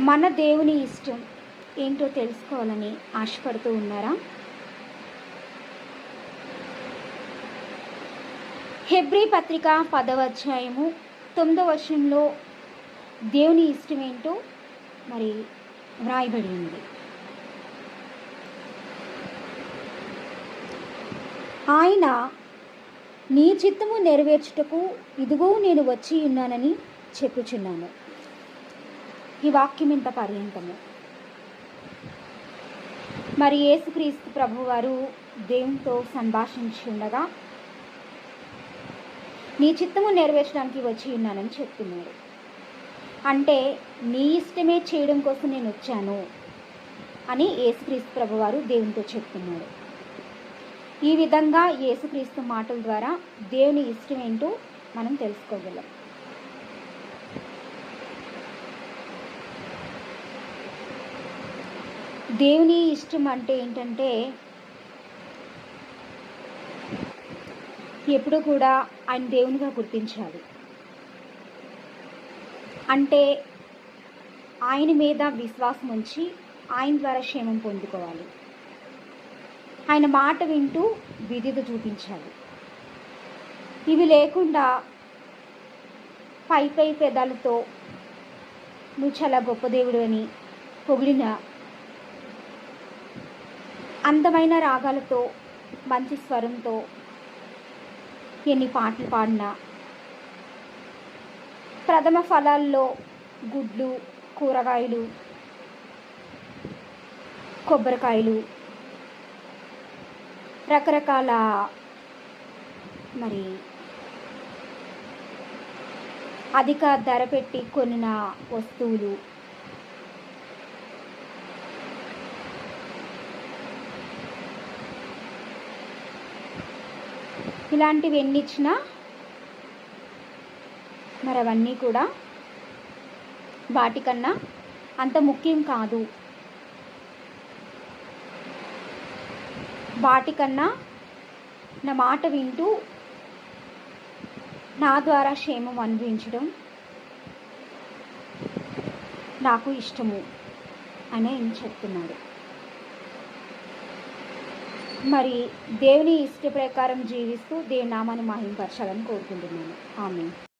మన దేవుని ఇష్టం ఏంటో తెలుసుకోవాలని ఆశపడుతూ ఉన్నారా? హెబ్రీ పత్రిక 10వ అధ్యాయము 9వ వచనంలో దేవుని ఇష్టం ఏంటో మరి వ్రాయబడి ఉంది. ఆయన నీ చిత్తము నెరవేర్చుటకు ఇదిగో నేను వచ్చి ఉన్నానని చెప్పుచున్నాను. ఈ వాక్యం ఇంత పర్యంతము. మరి యేసుక్రీస్తు ప్రభువారు దేవునితో సంభాషించుండగా నీ చిత్తము నెరవేర్చడానికి వచ్చి ఉన్నానని చెప్తున్నాడు. అంటే నీ ఇష్టమే చేయడం కోసం నేను వచ్చాను అని యేసుక్రీస్తు ప్రభువారు దేవునితో చెప్తున్నాడు. ఈ విధంగా యేసుక్రీస్తు మాటల ద్వారా దేవుని ఇష్టం ఏంటో మనం తెలుసుకోగలం. దేవుని ఇష్టం అంటే ఏంటంటే ఎప్పుడు కూడా ఆయన దేవునిగా గుర్తించాలి. అంటే ఆయన మీద విశ్వాసం ఉంచి ఆయన ద్వారా క్షేమం పొందుకోవాలి. ఆయన మాట వింటూ విధేయత చూపించాలి. ఇవి లేకుండా పై పెదాలతో నువ్వు చాలా గొప్ప దేవుడు అని పొగిడిన, అందమైన రాగాలతో మంచి స్వరంతో ఎన్ని పాటలు పాడినా, ప్రథమ ఫలాల్లో గుడ్లు, కూరగాయలు, కొబ్బరికాయలు, రకరకాల మరి అధిక ధర పెట్టి కొనిన వస్తువులు, ఇలాంటివి ఎన్ని ఇచ్చినా మరి అవన్నీ కూడా వాటికన్నా అంత ముఖ్యం కాదు. వాటికన్నా నా మాట వింటూ నా ద్వారా క్షేమం అనుభవించడం నాకు ఇష్టము అని చెప్తున్నాడు. మరి దేవుని ఇష్ట ప్రకారం జీవిస్తూ దేవుని నామాన్ని మహిమపరచాలని కోరుకుంటున్నాను. ఆమేన్.